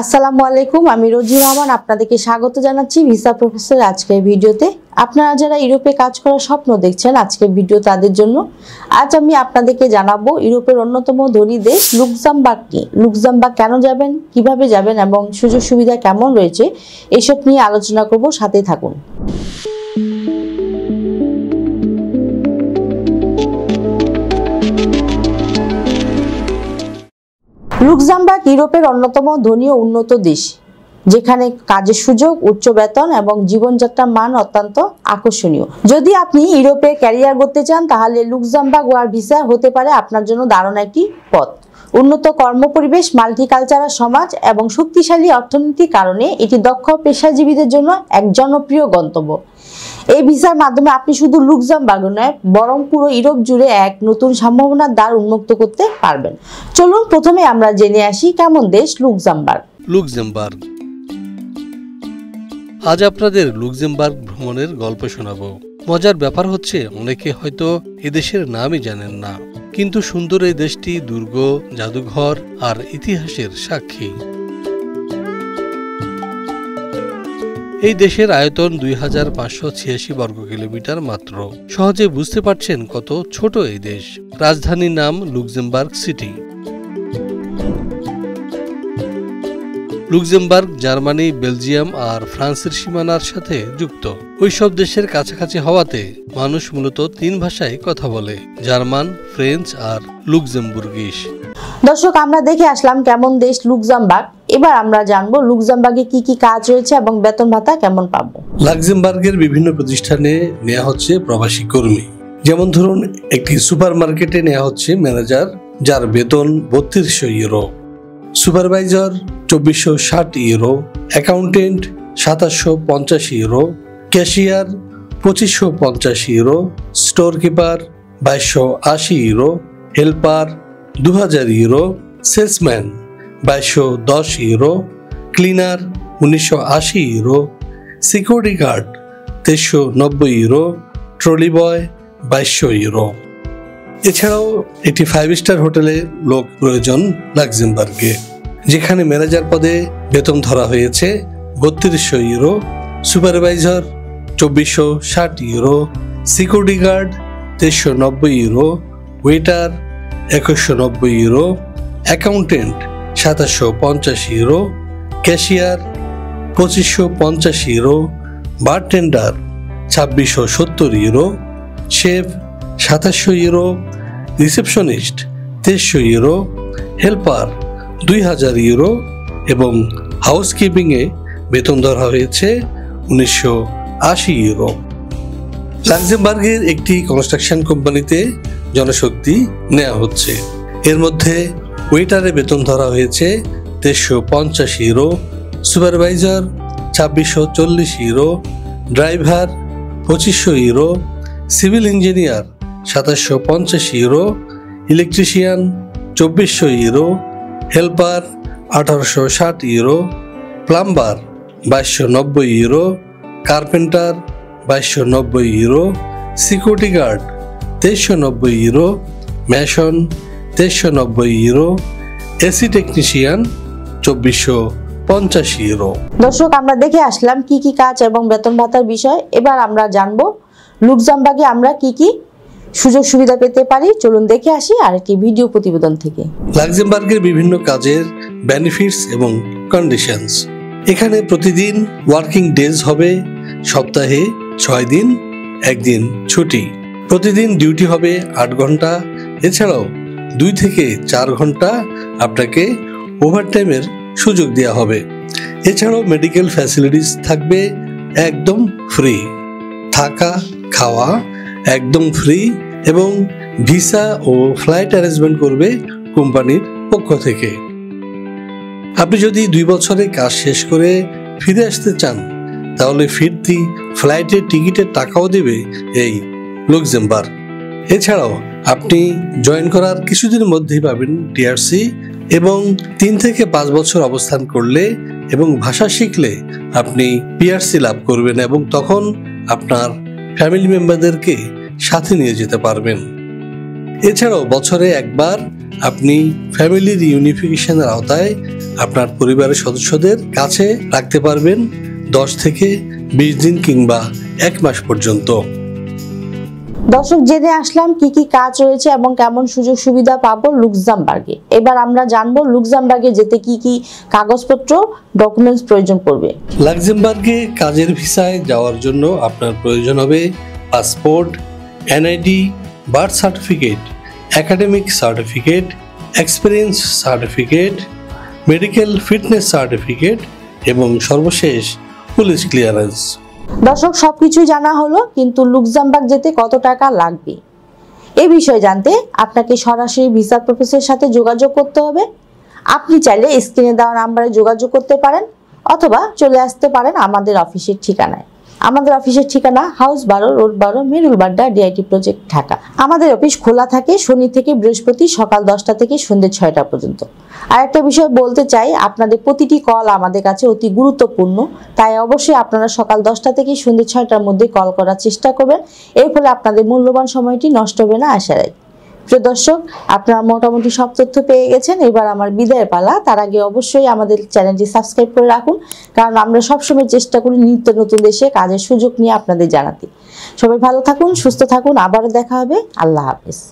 আসসালামু আলাইকুম, আমি রোজি রহমান আপনাদেরকে স্বাগত জানাচ্ছি ভিসা প্রফেসর আজকের ভিডিওতে। আপনারা যারা ইউরোপে কাজ করার স্বপ্ন দেখছেন, আজকের ভিডিও তাদের জন্য। আজ আমি আপনাদেরকে জানাবো ইউরোপের অন্যতম ধনী দেশ লুক্সেমবার্গ কি, লুক্সেমবার্গ কেন যাবেন, কিভাবে যাবেন এবং সুযোগ সুবিধা কেমন রয়েছে, এসব নিয়ে আলোচনা করব, সাথে থাকুন। লুক্সেমবার্গ ইউরোপের অন্যতম ধনী ও উন্নত দেশ, যেখানে কাজের সুযোগ, উচ্চ বেতন এবং জীবনযাত্রার মান অত্যন্ত আকর্ষণীয়। যদি আপনি ইউরোপে ক্যারিয়ার করতে চান, তাহলে লুক্সেমবার্গ ওয়ার্ক ভিসা হতে পারে আপনার জন্য দারুণ একটি পথ। উন্নত কর্মপরিবেশ, মাল্টিকালচারাল সমাজ এবং শক্তিশালী অর্থনীতির কারণে এটি দক্ষ পেশাজীবীদের জন্য এক জনপ্রিয় গন্তব্য। এই ভিসার মাধ্যমে আপনি শুধু লুক্সেমবার্গ নয়, বরং পুরো ইউরোপ জুড়ে এক নতুন সম্ভাবনার দ্বার উন্মুক্ত করতে পারবেন। চলুন প্রথমে আমরা জেনে আসি কেমন দেশ লুক্সেমবার্গ। লুক্সেমবার্গ। আজ আপনাদের লুক্সেমবার্গ ভ্রমণের গল্প শোনাবো। মজার ব্যাপার হচ্ছে, অনেকে হয়তো এদেশের নামই জানেন না, কিন্তু সুন্দর এই দেশটি দুর্গ, জাদুঘর আর ইতিহাসের সাক্ষী। এই দেশের আয়তন 2586 বর্গ কিলোমিটার মাত্র। সহজে বুঝতে পারছেন কত ছোট এই দেশ। রাজধানীর নাম Luxembourg city. Luxembourg Germany, Belgium আর ফ্রান্সের সীমানার সাথে যুক্ত। ওইসব দেশের কাছাকাছি হওয়াতে মানুষ মূলত 3 ভাষায় কথা বলে: জার্মান, ফ্রেঞ্চ আর লুক্সেমবুর্গিশ। দর্শক, আমরা দেখে আসলাম কেমন দেশ লুক্সেমবার্গ। এবার আমরা জানবো লুক্সেমবার্গে কি কি কাজ রয়েছে এবং বেতন ভাতা কেমন পাবো। লুক্সেমবার্গের বিভিন্ন প্রতিষ্ঠানে নেওয়া হচ্ছে প্রবাসী কর্মী। যেমন ধরুন, একটি সুপার মার্কেটে নেওয়া হচ্ছে ম্যানেজার, যার বেতন 3200 euro, supervisor 2460 euro, accountant 2750 euro, cashier 2550 euro, store keeper 2280 euro, helper 2000 euro, salesman 2210 euro, cleaner 1980 euro, security guard 2390 euro, trolley boy 2200 euro. এছাড়াও একটি 5 স্টার হোটেলে লোক প্রয়োজন লুক্সেমবার্গে, যেখানে ম্যানেজার পদে বেতন ধরা হয়েছে 3200 euro, supervisor 2460 euro, security guard 2390 euro, waiter 2190 euro, accountant 2750 euro, cashier 2550 euro, bartender 2670 euro, chef 2700 euro, receptionist 2300 euro, helper 2000 euro এবং হাউসকিপিংয়ে বেতন ধরা হয়েছে 1980 ইউরো। লুক্সেমবার্গের একটি কনস্ট্রাকশন কোম্পানিতে জনশক্তি নেওয়া হচ্ছে। এর মধ্যে ওয়েটারে বেতন ধরা হয়েছে 2350 euro, supervisor 2640 euro, driver 2500 euro, civil engineer 2750 euro, electrician 2400 euro, helper 1860 euro, plumber 2290 euro, carpenter 2290 euro, security guard 2390 euro, mason 2390 euro, AC technician 2450 euro. দর্শক, আমরা দেখে আসলাম কি কি কাজ এবং বেতন ভাতার বিষয়। এবার আমরা জানবো লুক্সেমবার্গে আমরা কি কি সুযোগ সুবিধা পেতে পারি। চলুন দেখে আসি আরেকটি ভিডিও প্রতিবেদন থেকে। লুক্সেমবার্গের বিভিন্ন কাজের বেনিফিটস এবং কন্ডিশনস। এখানে প্রতিদিন ওয়ার্কিং ডেজ হবে, সপ্তাহে 6 দিন, 1 দিন ছুটি। প্রতিদিন ডিউটি হবে 8 ঘন্টা। এছাড়াও 2 থেকে 4 ঘন্টা আপনাকে ওভারটাইমের সুযোগ দেওয়া হবে। এছাড়াও মেডিকেল ফ্যাসিলিটিস থাকবে একদম ফ্রি, থাকা খাওয়া একদম ফ্রি এবং ভিসা ও ফ্লাইট অ্যারেঞ্জমেন্ট করবে কোম্পানির পক্ষ থেকে। আপনি যদি 2 বছরে কাজ শেষ করে ফিরে আসতে চান, তাহলে ফিরতি ফ্লাইটের টিকিটের টাকাও দেবে এই লুক্সেমবার্গ। এছাড়াও আপনি জয়েন করার কিছুদিনের মধ্যেই পাবেন টিআরসি এবং 3 থেকে 5 বছর অবস্থান করলে এবং ভাষা শিখলে আপনি পিআরসি লাভ করবেন এবং তখন আপনার ফ্যামিলি মেম্বারদেরকে সাথে নিয়ে যেতে পারবেন। এছাড়াও বছরে একবার আপনি ফ্যামিলি রিউনিফিকেশনের আওতায় আপনার পরিবারের সদস্যদের কাছে রাখতে পারবেন 10 থেকে 20 দিন কিংবা 1 মাস পর্যন্ত। দর্শক, জেনে আসলাম কি কি কাজ রয়েছে এবং কেমন সুযোগ সুবিধা পাবো লুক্সেমবার্গে। এবার আমরা জানবো লুক্সেমবার্গে যেতে কি কি কাগজপত্র ডকুমেন্টস প্রয়োজন পড়বে। লাক্সেমবার্গে কাজের ভিসায় যাওয়ার জন্য আপনার প্রয়োজন হবে passport, NID, birth certificate, academic certificate, experience certificate, medical fitness certificate এবং সর্বশেষ পুলিশ ক্লিয়ারেন্স। দর্শক, সবকিছু জানা হলো, কিন্তু লুক্সেমবার্গ যেতে কত টাকা লাগবে এই বিষয়ে জানতে আপনাকে সরাসরি ভিসা প্রসেসের সাথে যোগাযোগ করতে হবে। আপনি চাইলে স্ক্রিনে দেওয়া নাম্বারে যোগাযোগ করতে পারেন অথবা চলে আসতে পারেন আমাদের অফিসের ঠিকানায়। আমাদের অফিসের ঠিকানা house 12, road 12, Merul Badda, DIT project, Dhaka. আমাদের অফিস খোলা থাকে শনি থেকে বৃহস্পতি সকাল 10টা থেকে সন্ধ্যে 6টা পর্যন্ত। আর একটা বিষয় বলতে চাই, আপনাদের প্রতিটি কল আমাদের কাছে অতি গুরুত্বপূর্ণ, তাই অবশ্যই আপনারা সকাল 10টা থেকে সন্ধ্যে 6টার মধ্যে কল করার চেষ্টা করবেন। এর ফলে আপনাদের মূল্যবান সময়টি নষ্ট হবে না আশা রাখি। প্রিয় দর্শক, আপনারা মোটামুটি সব তথ্য পেয়ে গেছেন। এবার আমার বিদায় পালা। তার আগে অবশ্যই আমাদের চ্যানেলটি সাবস্ক্রাইব করে রাখুন, কারণ আমরা সবসময় চেষ্টা করি নিত্য নতুন দেশে কাজের সুযোগ নিয়ে আপনাদের জানাতে। সবাই ভালো থাকুন, সুস্থ থাকুন, আবারও দেখা হবে। আল্লাহ হাফেজ।